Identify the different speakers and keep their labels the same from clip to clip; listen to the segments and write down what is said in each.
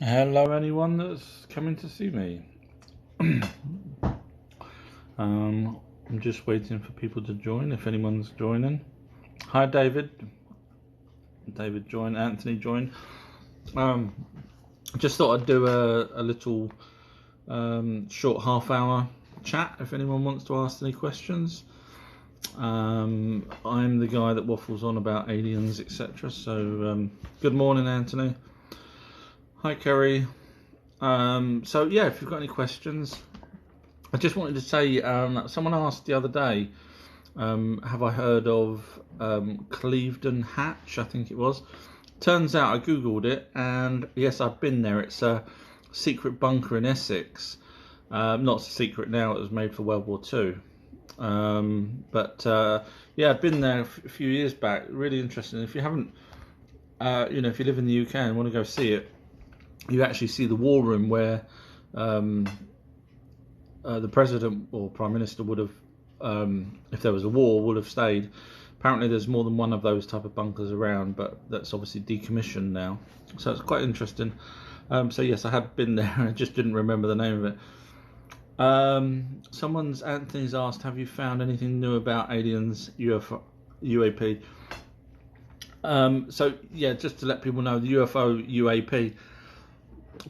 Speaker 1: Hello, anyone that's coming to see me. I'm just waiting for people to join, if anyone's joining. Hi, David. David joined, Anthony joined. Just thought I'd do a little short half-hour chat if anyone wants to ask any questions. I'm the guy that waffles on about aliens, etc. So, good morning, Anthony. Hi, Kerry. So yeah, if you've got any questions, I just wanted to say, someone asked the other day, have I heard of Clevedon Hatch, I think it was. Turns out I googled it, and yes, I've been there. It's a secret bunker in Essex. Not so secret now, it was made for World War II. Yeah, I've been there a few years back. Really interesting. If you haven't, if you live in the UK and want to go see it, you actually see the war room where the president or prime minister would have, if there was a war, would have stayed. Apparently there's more than one of those type of bunkers around, but that's obviously decommissioned now, so it's quite interesting. So yes, I had been there. I just didn't remember the name of it. Anthony's asked, have you found anything new about aliens, UFO, UAP? So yeah, just to let people know, the UFO, UAP,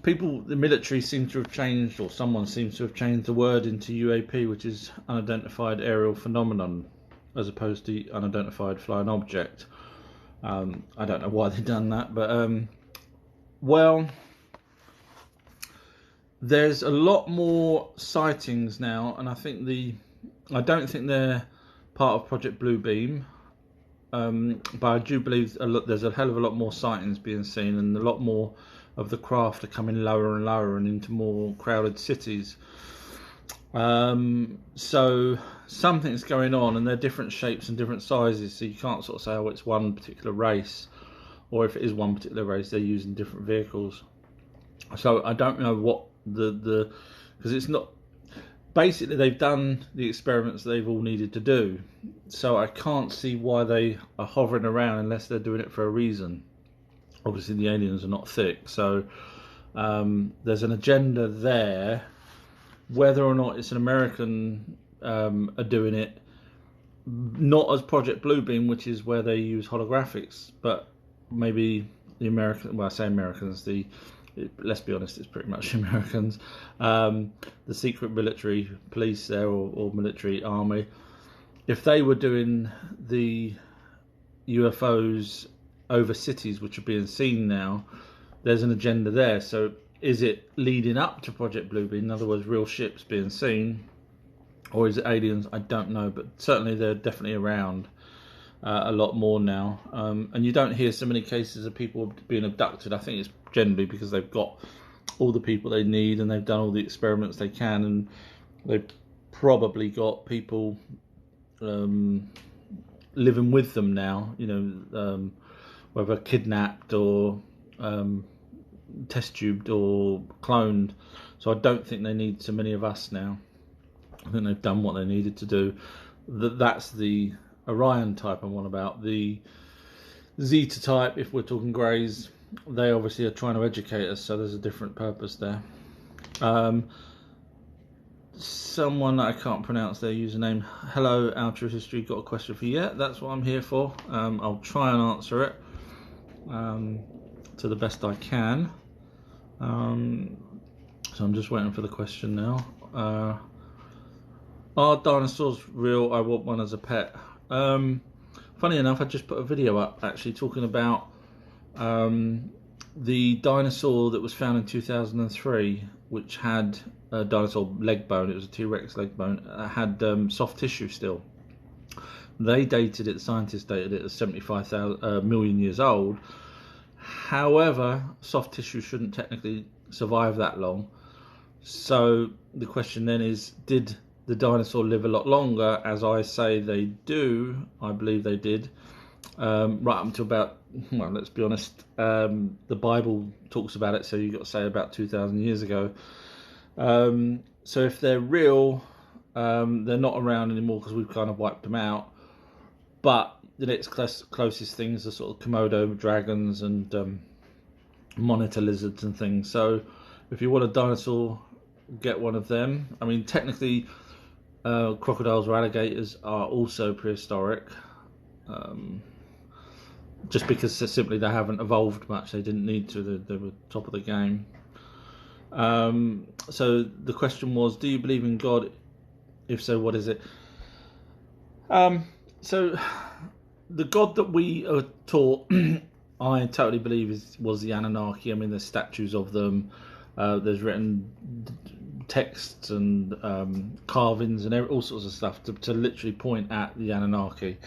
Speaker 1: the military seem to have changed, or someone seems to have changed the word into UAP, which is unidentified aerial phenomenon, as opposed to unidentified flying object. I don't know why they've done that, but well, there's a lot more sightings now, and I don't think they're part of Project Bluebeam, but I do believe there's a hell of a lot more sightings being seen, and a lot more of the craft are coming lower and lower and into more crowded cities. So something's going on, and they're different shapes and different sizes, so you can't sort of say, oh, it's one particular race, or if it is one particular race, they're using different vehicles. So I don't know what because it's not, basically they've done the experiments they've all needed to do, so I can't see why they are hovering around unless they're doing it for a reason. Obviously the aliens are not thick, so there's an agenda there. Whether or not it's an American are doing it, not as Project Bluebeam, which is where they use holographics, but maybe the American, well, I say Americans, let's be honest, it's pretty much Americans, the secret military police there, or military army, if they were doing the UFOs over cities which are being seen now, there's an agenda there. So is it leading up to Project Bluebeam, in other words, real ships being seen, or is it aliens? I don't know, but certainly they're definitely around a lot more now. And you don't hear so many cases of people being abducted. I think it's generally because they've got all the people they need, and they've done all the experiments they can, and they've probably got people living with them now, whether kidnapped or test tubed or cloned. So I don't think they need so many of us now. I think they've done what they needed to do. That's the Orion type I'm on about. The Zeta type, if we're talking greys, they obviously are trying to educate us, so there's a different purpose there. Someone, I can't pronounce their username. Hello, Outer History, got a question for you? Yeah, that's what I'm here for. I'll try and answer it to the best I can. So I'm just waiting for the question now. Are dinosaurs real? I want one as a pet. Funny enough, I just put a video up actually talking about the dinosaur that was found in 2003, which had a dinosaur leg bone. It was a T-Rex leg bone. It had soft tissue still. They dated it, the scientists dated it as 75 million years old. However, soft tissue shouldn't technically survive that long. So the question then is, did the dinosaur live a lot longer? As I say they do, I believe they did. Right up to about, well, let's be honest, the Bible talks about it, so you've got to say about 2,000 years ago. So if they're real, they're not around anymore because we've kind of wiped them out. But the next closest things are sort of Komodo dragons and monitor lizards and things. So if you want a dinosaur, get one of them. I mean, technically, crocodiles or alligators are also prehistoric. Just because simply they haven't evolved much, they didn't need to. They were top of the game. So the question was, do you believe in God? If so, what is it? So the God that we are taught, I totally believe was the Anunnaki. I mean, there's statues of them. There's written texts and carvings and all sorts of stuff to literally point at the Anunnaki.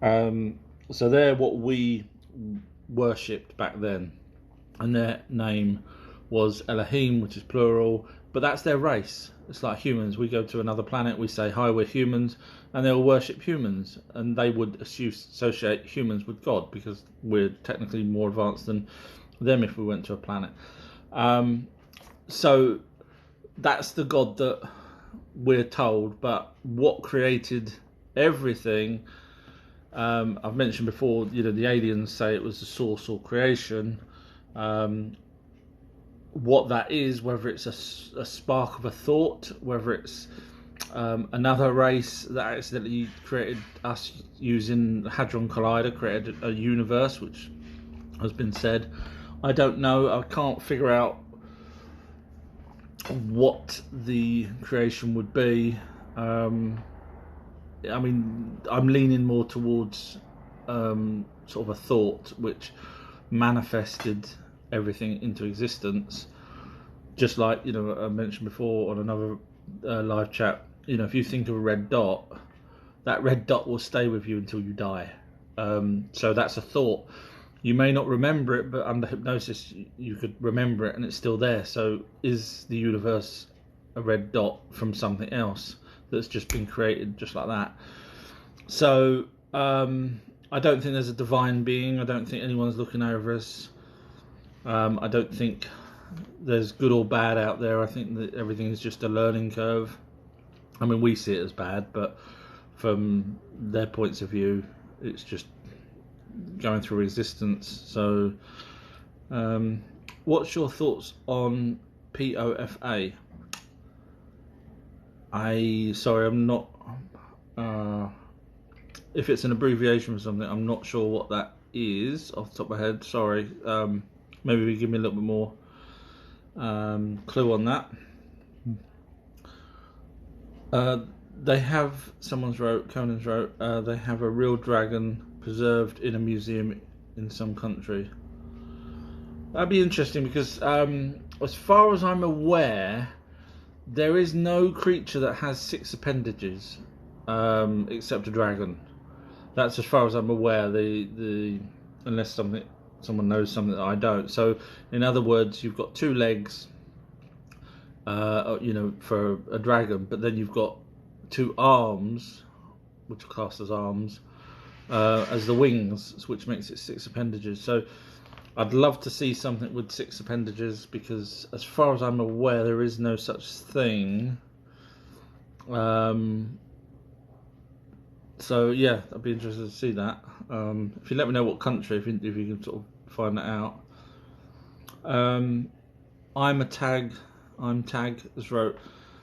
Speaker 1: So they're what we worshipped back then, and their name was Elohim, which is plural, but that's their race. It's like humans. We go to another planet, we say, hi, we're humans, and they'll worship humans, and they would associate humans with God because we're technically more advanced than them if we went to a planet. So that's the God that we're told, but what created everything, I've mentioned before, the aliens say it was the source or creation. What that is, whether it's a spark of a thought, whether it's another race that accidentally created us using the Hadron Collider, created a universe, which has been said. I don't know. I can't figure out what the creation would be. I mean, I'm leaning more towards sort of a thought which manifested everything into existence. Just like, I mentioned before on another live chat, if you think of a red dot, that red dot will stay with you until you die. So that's a thought. You may not remember it, but under hypnosis you could remember it and it's still there. So is the universe a red dot from something else that's just been created just like that? So I don't think there's a divine being. I don't think anyone's looking over us. I don't think there's good or bad out there. I think that everything is just a learning curve. I mean, we see it as bad, but from their points of view, it's just going through existence. So what's your thoughts on POFA? I'm not, if it's an abbreviation for something, I'm not sure what that is off the top of my head. Sorry. Maybe give me a little bit more clue on that. They have, Conan's wrote, they have a real dragon preserved in a museum in some country. That'd be interesting because as far as I'm aware, there is no creature that has 6 appendages except a dragon. That's as far as I'm aware. Unless someone knows something that I don't. So in other words, you've got 2 legs, for a dragon, but then you've got 2 arms, which are classed as arms, as the wings, which makes it 6 appendages. So I'd love to see something with 6 appendages because as far as I'm aware, there is no such thing. So yeah, I'd be interested to see that. If you let me know what country, if you can sort of find that out. I'm Tag has wrote,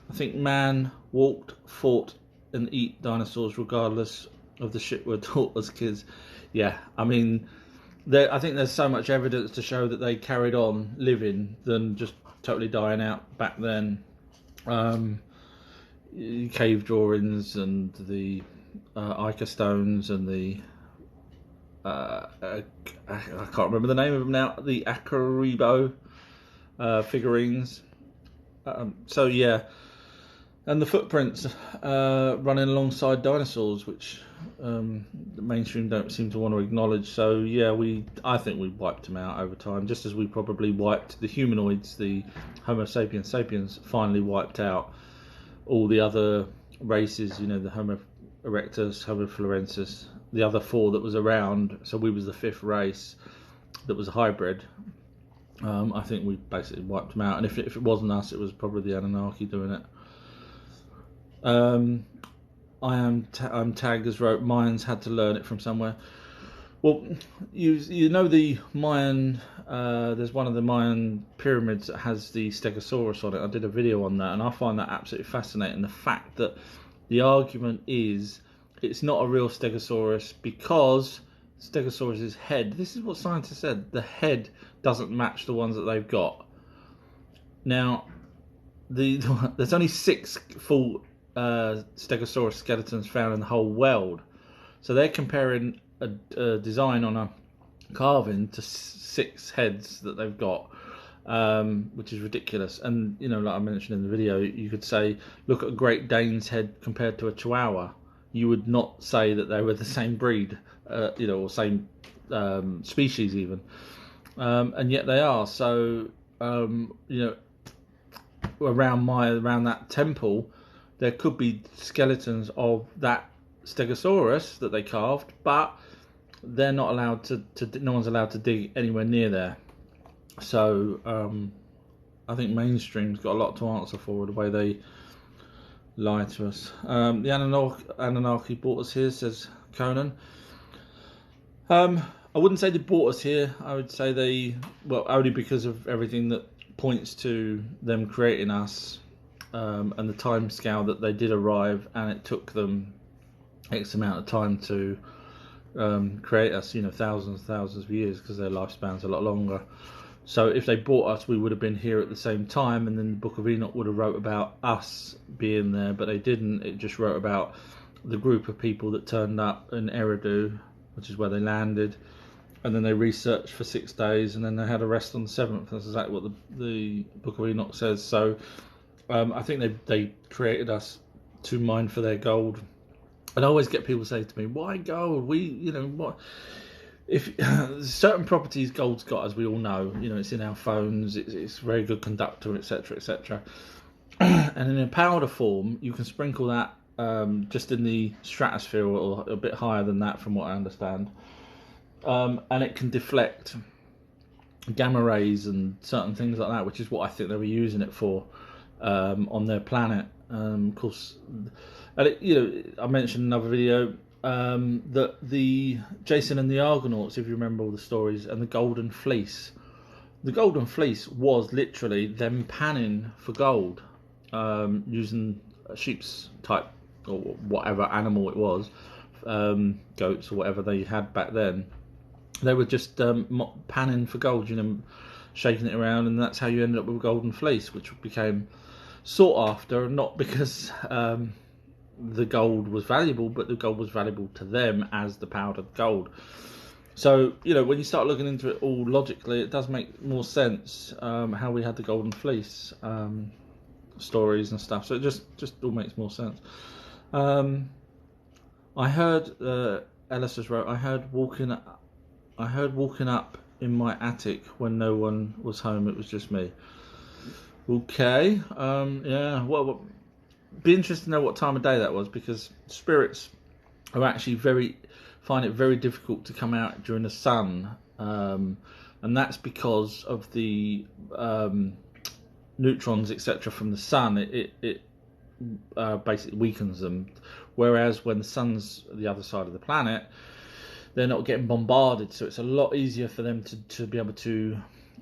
Speaker 1: I think man walked, fought and eat dinosaurs regardless of the shit we're taught as kids. Yeah, I mean, I think there's so much evidence to show that they carried on living than just totally dying out back then. Cave drawings and the Ica stones and the I can't remember the name of them now, the Acaribo figurines. So yeah, and the footprints running alongside dinosaurs, which the mainstream don't seem to want to acknowledge. So yeah, I think we wiped them out over time, just as we probably wiped the humanoids. The Homo sapiens finally wiped out all the other races. The Homo erectus, Homo florensis, the other 4 that was around. So we was the 5th race that was a hybrid. I think we basically wiped them out, and if it wasn't us, it was probably the Anunnaki doing it. I'm tagged as wrote, Mayans had to learn it from somewhere. Well, you know the Mayan. There's one of the Mayan pyramids that has the Stegosaurus on it. I did a video on that, and I find that absolutely fascinating. The fact that the argument is it's not a real Stegosaurus because Stegosaurus's head. This is what scientists said. The head doesn't match the ones that they've got. Now, there's only 6 full Stegosaurus skeletons found in the whole world, so they're comparing a design on a carving to 6 heads that they've got, which is ridiculous. And like I mentioned in the video, you could say, look at a Great Dane's head compared to a Chihuahua. You would not say that they were the same breed, or same species even, and yet they are. So around that temple, there could be skeletons of that Stegosaurus that they carved, but they're not allowed to no one's allowed to dig anywhere near there. So I think mainstream's got a lot to answer for the way they lie to us. The Anunnaki brought us here, says Conan. I wouldn't say they brought us here. I would say only because of everything that points to them creating us, and the time scale that they did arrive, and it took them X amount of time to create us, thousands of years, because their lifespan's a lot longer. So if they brought us, we would have been here at the same time, and then the Book of Enoch would have wrote about us being there, but they didn't. It just wrote about the group of people that turned up in Eridu, which is where they landed, and then they researched for 6 days, and then they had a rest on the 7th. That's exactly what the Book of Enoch says. So I think they created us to mine for their gold. And I always get people say to me, "Why gold? What? If certain properties gold's got, as we all know, it's in our phones. It's a very good conductor, etc., etc. And in a powder form, you can sprinkle that just in the stratosphere, or a bit higher than that, from what I understand, and it can deflect gamma rays and certain things like that, which is what I think they were using it for on their planet. Of course, and I mentioned in another video that the Jason and the Argonauts, if you remember all the stories, and the Golden Fleece. The Golden Fleece was literally them panning for gold, using a sheep's type, or whatever animal it was, goats or whatever they had back then. They were just panning for gold, shaking it around, and that's how you ended up with a Golden Fleece, which became sought after, not because the gold was valuable, but the gold was valuable to them as the powdered gold. So when you start looking into it all logically, it does make more sense how we had the Golden Fleece stories and stuff. So it just all makes more sense. I heard Ellis just wrote, I heard walking up in my attic when no one was home. It was just me. Okay. Yeah. Well, be interested to know what time of day that was, because spirits are actually find it very difficult to come out during the sun, and that's because of the neutrons, etc., from the sun. It basically weakens them, whereas when the sun's the other side of the planet, they're not getting bombarded, so it's a lot easier for them to be able to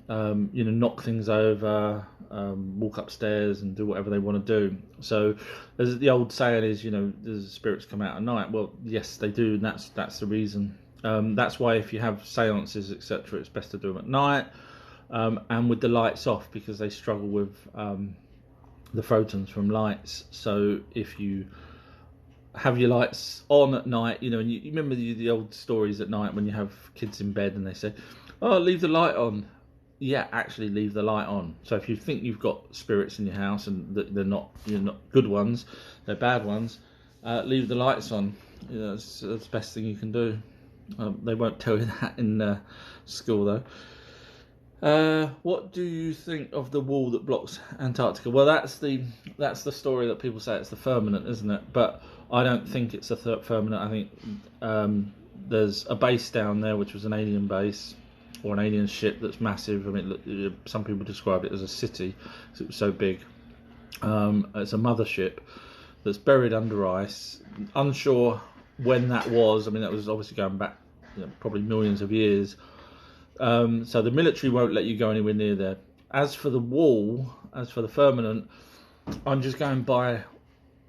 Speaker 1: knock things over, walk upstairs and do whatever they want to do. So as the old saying is, does spirits come out at night? Well, yes, they do, and that's the reason. That's why if you have seances, etc., it's best to do them at night, and with the lights off, because they struggle with the photons from lights. So if you have your lights on at night, and you remember the old stories at night when you have kids in bed and they say, "Oh, leave the light on." Yeah, actually leave the light on. So if you think you've got spirits in your house and they're not good ones, they're bad ones, leave the lights on. That's the best thing you can do. They won't tell you that in school though. What do you think of the wall that blocks Antarctica? Well, that's the story that people say it's the firmament, isn't it? But I don't think it's a firmament. I think there's a base down there, which was an alien base, or an alien ship that's massive. I mean, some people describe it as a city because it was so big. It's a mothership that's buried under ice. Unsure when that was. I mean, that was obviously going back probably millions of years. So the military won't let you go anywhere near there. As for the wall, as for the firmament, I'm just going by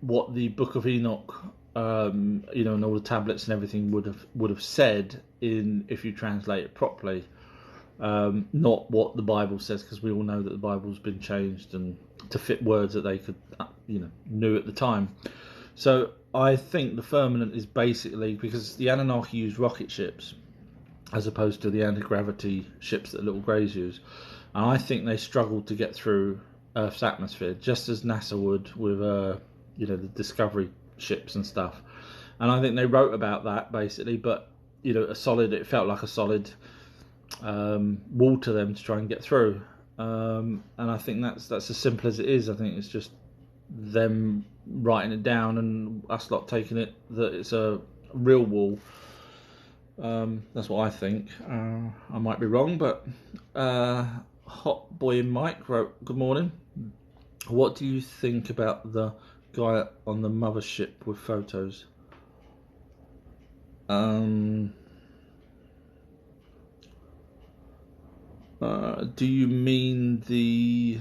Speaker 1: what the Book of Enoch, and all the tablets and everything would have said if you translate it properly. Not what the Bible says, because we all know that the Bible's been changed and to fit words that they could, knew at the time. So I think the firmament is basically, because the Anunnaki use rocket ships as opposed to the anti-gravity ships that little greys use, and I think they struggled to get through Earth's atmosphere, just as NASA would with the Discovery ships and stuff. And I think they wrote about that basically, but it felt like a solid wall to them to try and get through. And I think that's as simple as it is. I think it's just them writing it down and us lot taking it that it's a real wall. That's what I think. I might be wrong, but Hot Boy Mike wrote, "Good morning. What do you think about the guy on the mothership with photos?" Do you mean the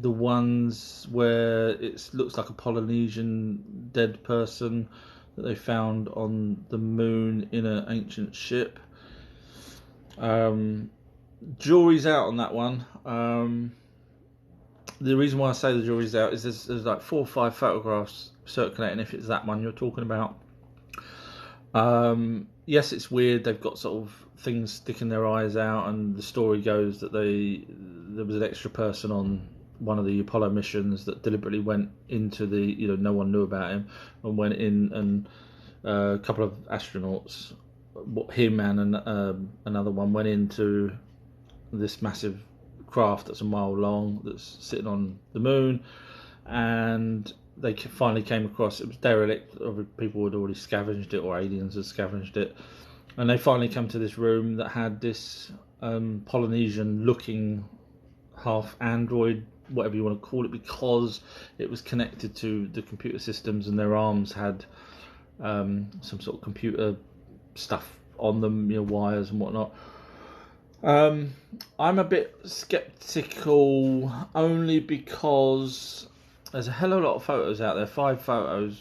Speaker 1: ones where it looks like a Polynesian dead person that they found on the moon in an ancient ship? Jury's out on that one. The reason why I say the jury's out is there's like 4 or 5 photographs circulating, if it's that one you're talking about. Yes, it's weird. They've got sort of things sticking their eyes out, and the story goes that there was an extra person on one of the Apollo missions that deliberately went into the, no one knew about him, and went in, and a couple of astronauts, him and another one, went into this massive craft that's a mile long that's sitting on the moon, and they finally came across, it was derelict, people had already scavenged it, or aliens had scavenged it, and they finally come to this room that had this Polynesian looking half android, whatever you want to call it, because it was connected to the computer systems, and their arms had some sort of computer stuff on them, wires and whatnot. I'm a bit skeptical, only because there's a hell of a lot of photos out there. 5 photos.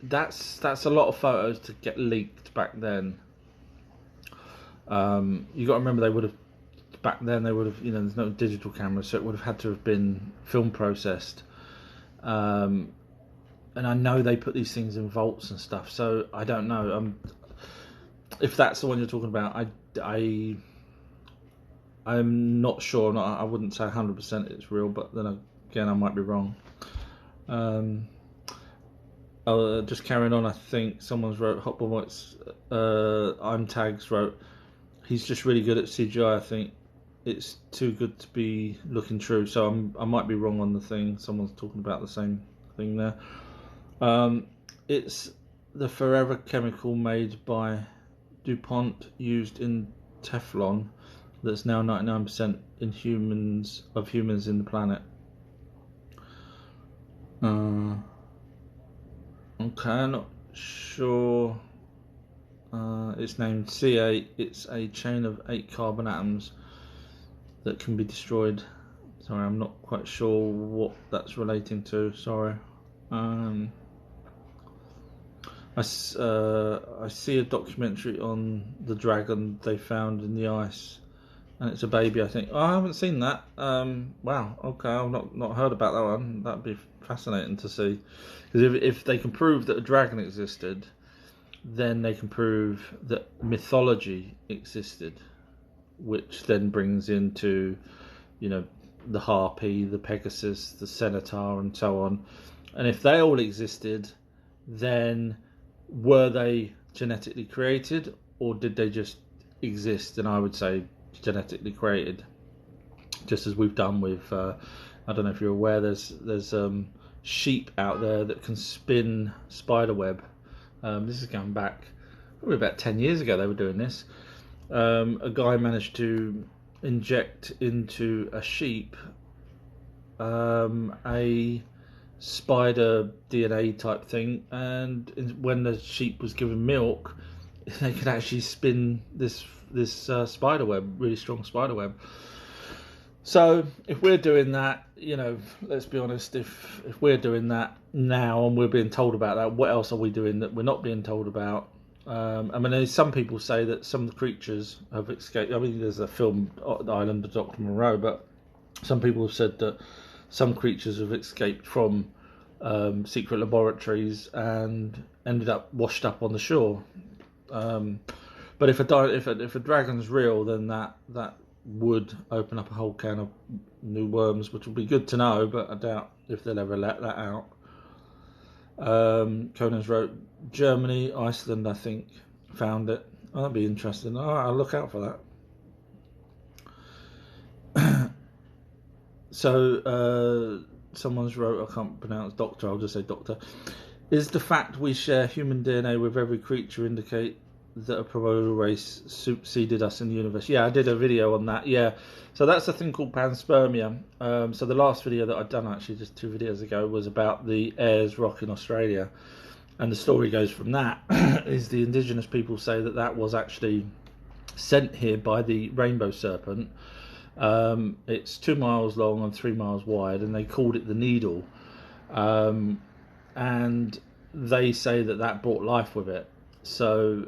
Speaker 1: That's a lot of photos to get leaked back then. You got to remember, back then they would have, there's no digital cameras, so it would have had to have been film processed. And I know they put these things in vaults and stuff, so I don't know. If that's the one you're talking about, I'm not sure. I wouldn't say 100% it's real, but then again, I might be wrong. Just carrying on, I think someone's wrote, I'm Tags wrote, he's just really good at CGI. I think it's too good to be looking true. So I might be wrong on the thing. Someone's talking about the same thing there. It's the forever chemical made by DuPont used in Teflon that's now 99% in humans in the planet. Okay, I'm not sure. It's named C8. It's a chain of 8 carbon atoms that can be destroyed. Sorry, I'm not quite sure what that's relating to. Sorry. I see a documentary on the dragon they found in the ice, and it's a baby, I think. Oh, I haven't seen that. Wow. Okay, I've not heard about that one. That'd be fascinating to see, because if they can prove that a dragon existed, then they can prove that mythology existed, which then brings into, the harpy, the Pegasus, the centaur, and so on. And if they all existed, then were they genetically created, or did they just exist? And I would say genetically created, just as we've done with I don't know if you're aware, there's sheep out there that can spin spider web. This is going back probably about 10 years ago. They were doing this. A guy managed to inject into a sheep a spider DNA type thing, and when the sheep was given milk, they could actually spin this spider web, really strong spider web. So if we're doing that, let's be honest, if we're doing that now and we're being told about that, what else are we doing that we're not being told about? I mean, some people say that some of the creatures have escaped. I mean, there's a film, The Island of Dr. Moreau, but some people have said that some creatures have escaped from secret laboratories and ended up washed up on the shore. But if a dragon's real, then that would open up a whole can of new worms, which would be good to know, but I doubt if they'll ever let that out. Conan's wrote Germany, Iceland, I think, found it. Oh, that'd be interesting. All right, I'll look out for that. So someone's wrote, I can't pronounce doctor, I'll just say doctor. Is the fact we share human DNA with every creature indicate that a primordial race superseded us in the universe? Yeah, I did a video on that. Yeah, so that's a thing called panspermia. So the last video that I'd done, actually just 2 videos ago, was about the Ayers Rock in Australia, and the story goes from that is the indigenous people say that was actually sent here by the rainbow serpent. It's 2 miles long and 3 miles wide, and they called it the needle, and they say that brought life with it. So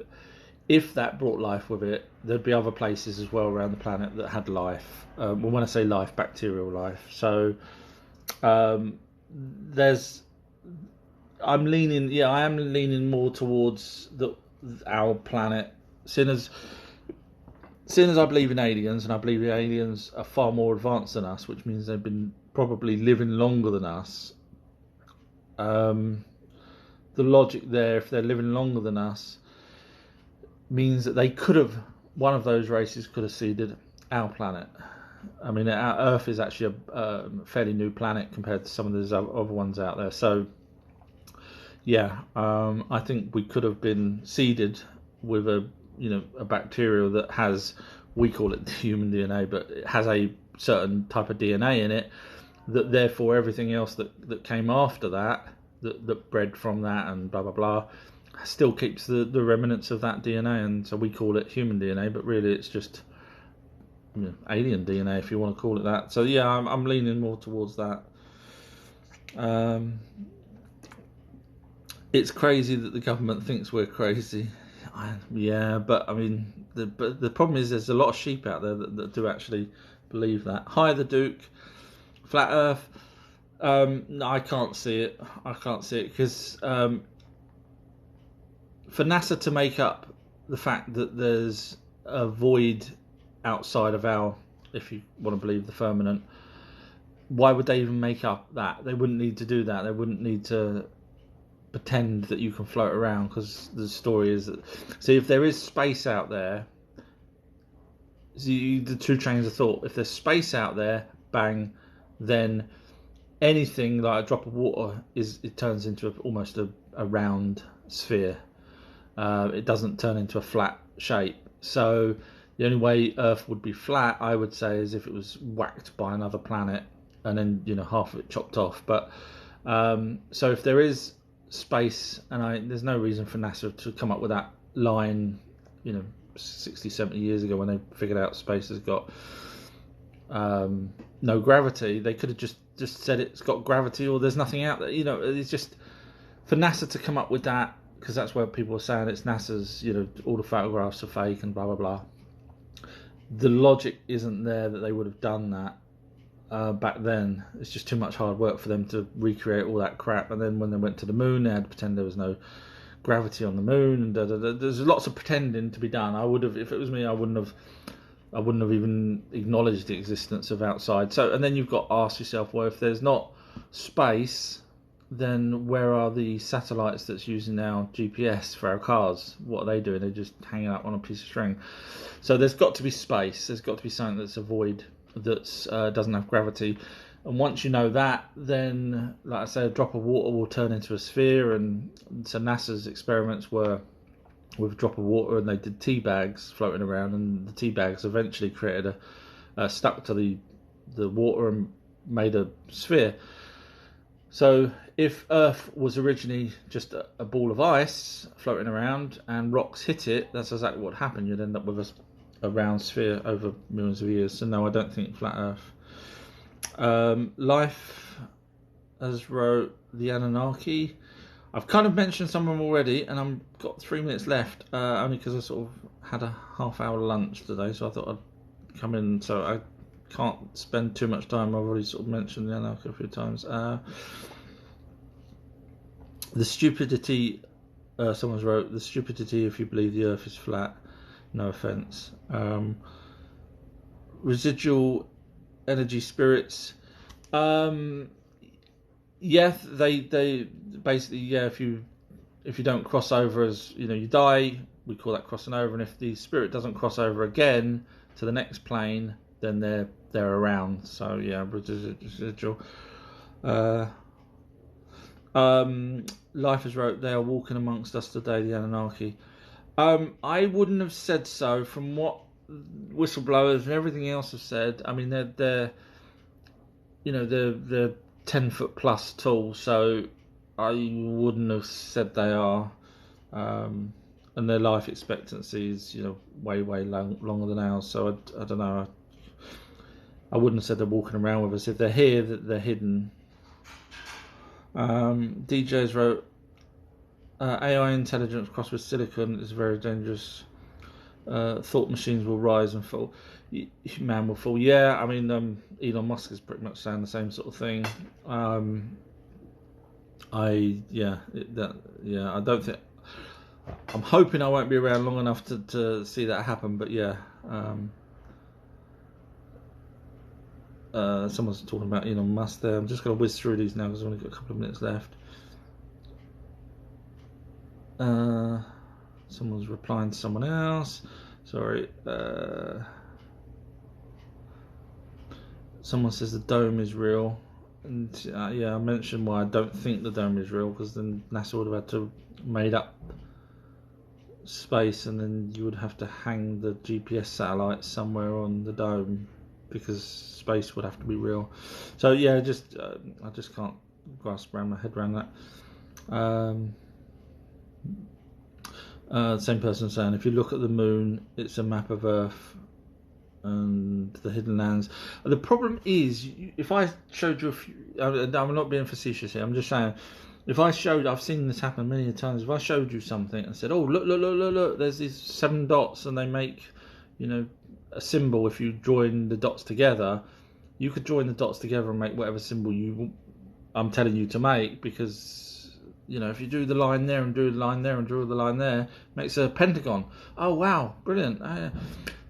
Speaker 1: if that brought life with it, there'd be other places as well around the planet that had life. Well, when I say life, bacterial life. So I am leaning more towards our planet. Seeing as I believe in aliens, and I believe the aliens are far more advanced than us, which means they've been probably living longer than us. The logic there, if they're living longer than us, means that one of those races could have seeded our planet. I mean, our Earth is actually a fairly new planet compared to some of those other ones out there. So, yeah, I think we could have been seeded with a bacterial that has, we call it human DNA, but it has a certain type of DNA in it, that therefore everything else that came after that bred from that and blah, blah, blah, still keeps the remnants of that DNA, and so we call it human DNA, but really it's just alien DNA, if you want to call it that. So yeah, I'm leaning more towards that. It's crazy that the government thinks we're crazy. Yeah, but I mean, the problem is there's a lot of sheep out there that do actually believe that. Hi, the Duke. Flat Earth. No, I can't see it. Because for NASA to make up the fact that there's a void outside of our, if you want to believe the firmament, why would they even make up that? They wouldn't need to do that. They wouldn't need to pretend that you can float around, because the story is that, see, if there is space out there, the two trains of thought, if there's space out there, bang, then anything like a drop of water it turns into almost a round sphere. It doesn't turn into a flat shape. So the only way Earth would be flat, I would say, is if it was whacked by another planet and then half of it chopped off. But so if there is space, and there's no reason for NASA to come up with that line 60, 70 years ago when they figured out space has got no gravity. They could have just said it's got gravity, or there's nothing out there. It's just for NASA to come up with that, because that's where people are saying it's NASA's, all the photographs are fake and blah blah blah. The logic isn't there that they would have done that back then. It's just too much hard work for them to recreate all that crap. And then when they went to the moon, they had to pretend there was no gravity on the moon, and there's lots of pretending to be done. I would have, if it was me, I wouldn't have even acknowledged the existence of outside. So, and then you've got to ask yourself, well, if there's not space, then where are the satellites that's using our GPS for our cars? What are they doing? They're just hanging up on a piece of string. So there's got to be space. There's got to be something that's a void that doesn't have gravity. And once you know that, then, like I say, a drop of water will turn into a sphere. And so NASA's experiments were with a drop of water, and they did tea bags floating around, and the tea bags eventually created stuck to the water and made a sphere. So if Earth was originally just a ball of ice floating around and rocks hit it, that's exactly what happened. You'd end up with a round sphere over millions of years. So no, I don't think flat Earth. Life has wrote the Anunnaki. I've kind of mentioned some of them already, and I've got 3 minutes left, only because I sort of had a half-hour lunch today, so I thought I'd come in, so I can't spend too much time. I've already sort of mentioned the Anunnaki a few times. The stupidity, someone's wrote, the stupidity if you believe the Earth is flat, no offence. Residual energy spirits. Yeah, they basically, yeah, if you don't cross over, as you know, you die, we call that crossing over, and if the spirit doesn't cross over again to the next plane, then they're around. So yeah, residual. Life has wrote, they are walking amongst us today, the Anunnaki. I wouldn't have said so from what whistleblowers and everything else have said. I mean, they're 10-foot plus tall, so I wouldn't have said they are. And their life expectancy is, way longer than ours. So I don't know. I wouldn't have said they're walking around with us. If they're here, that they're hidden. DJs wrote, AI intelligence crossed with silicon is very dangerous. Thought machines will rise and fall. Man will fall. Yeah, I mean, Elon Musk is pretty much saying the same sort of thing. I don't think. I'm hoping I won't be around long enough to see that happen. But yeah, someone's talking about Elon Musk there. I'm just going to whiz through these now because I've only got a couple of minutes left. Someone's replying to someone else. Sorry. Someone says the dome is real. And yeah, I mentioned why I don't think the dome is real, because then NASA would have had to made up space, and then you would have to hang the GPS satellite somewhere on the dome, because space would have to be real. So yeah, I just can't grasp around my head around that. Same person saying, if you look at the moon, it's a map of Earth and the hidden lands. The problem is, if I showed you a few, I'm not being facetious here, I'm just saying, if I showed, I've seen this happen many times, if I showed you something and said, oh, look, there's these 7 dots and they make, a symbol. If you join the dots together, you could join the dots together and make whatever symbol I'm telling you to make, because if you do the line there and do the line there and draw the line there, it makes a pentagon. Oh wow, brilliant.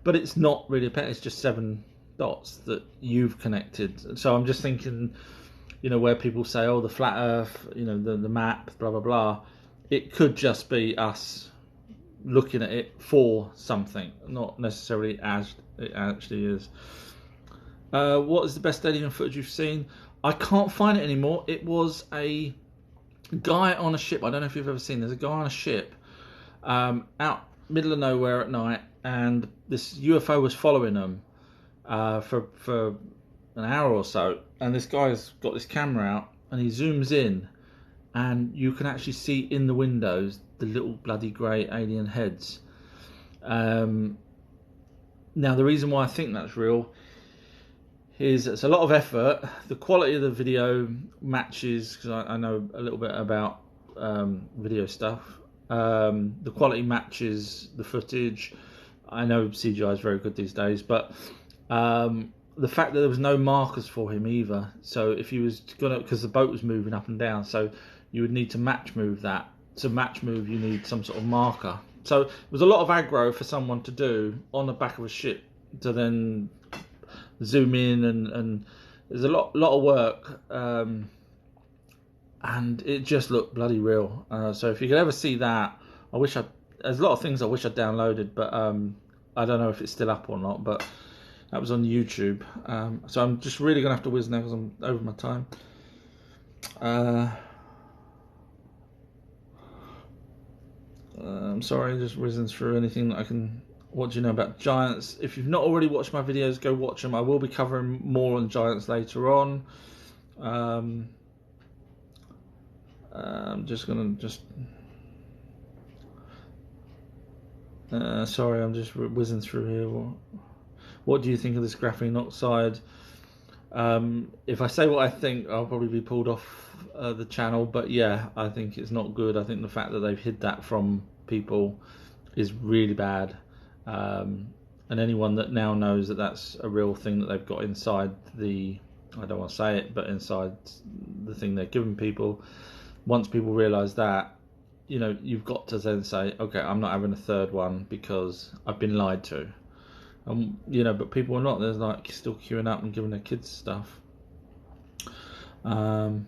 Speaker 1: But it's not really a pentagon, it's just 7 dots that you've connected. So I'm just thinking, where people say, oh, the flat Earth, the map, blah blah blah, it could just be us looking at it for something, not necessarily as it actually is. What is the best alien footage you've seen? I can't find it anymore. It was a guy on a ship. I don't know if you've ever seen. There's a guy on a ship out middle of nowhere at night, and this UFO was following them for an hour or so. And this guy's got this camera out, and he zooms in, and you can actually see in the windows the little bloody grey alien heads. Now, the reason why I think that's real is it's a lot of effort. The quality of the video matches, because I know a little bit about video stuff. The quality matches the footage. I know CGI is very good these days, but the fact that there was no markers for him either. So if he was gonna, because the boat was moving up and down, so you would need to match move that. To match move, you need some sort of marker. So it was a lot of aggro for someone to do on the back of a ship to then zoom in, and there's a lot of work, and it just looked bloody real. So if you could ever see that, there's a lot of things I wish I'd downloaded, but I don't know if it's still up or not, but that was on YouTube. So I'm just really gonna have to whiz now because I'm over my time. I'm sorry, just whizzing through anything that I can. What do you know about giants? If you've not already watched my videos, go watch them. I will be covering more on giants later on. I'm just gonna sorry, I'm just whizzing through here. What do you think of this graphene oxide? If I say what I think, I'll probably be pulled off the channel. But yeah, I think it's not good. I think the fact that they've hid that from people is really bad. And anyone that now knows that that's a real thing that they've got inside the, I don't want to say it, but inside the thing they're giving people, once people realise that, you know, you've got to then say, okay, I'm not having a third one because I've been lied to. You know, but people are not. There's like still queuing up and giving their kids stuff. Sorry,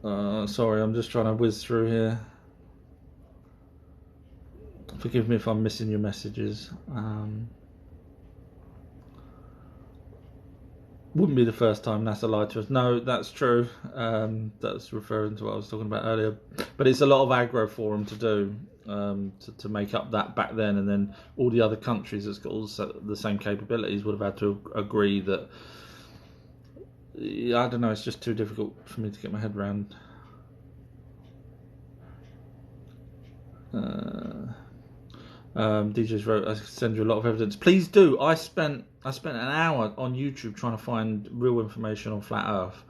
Speaker 1: I'm just trying to whiz through here. Forgive me if I'm missing your messages. Wouldn't be the first time NASA lied to us. No, that's true. That's referring to what I was talking about earlier. But it's a lot of aggro for them to do, to make up that back then. And then all the other countries that's got all the same capabilities would have had to agree that. I don't know, it's just too difficult for me to get my head around. DJs wrote, I send you a lot of evidence. Please do. I spent an hour on YouTube trying to find real information on flat Earth,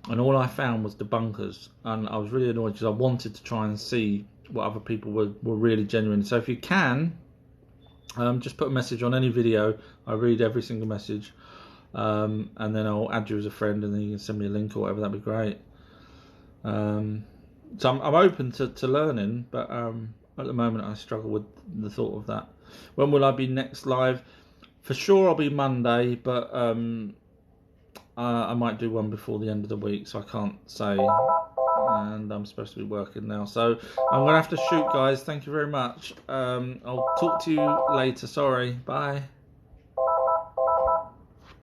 Speaker 1: and all I found was debunkers, and I was really annoyed because I wanted to try and see what other people were really genuine. So if you can, just put a message on any video. I read every single message, and then I'll add you as a friend, and then you can send me a link or whatever. That'd be great. So I'm open to learning, but at the moment I struggle with the thought of that. When will I be next live? For sure I'll be Monday, but I might do one before the end of the week, so I can't say. And I'm supposed to be working now, so I'm gonna have to shoot, guys. Thank you very much. I'll talk to you later. Sorry, bye.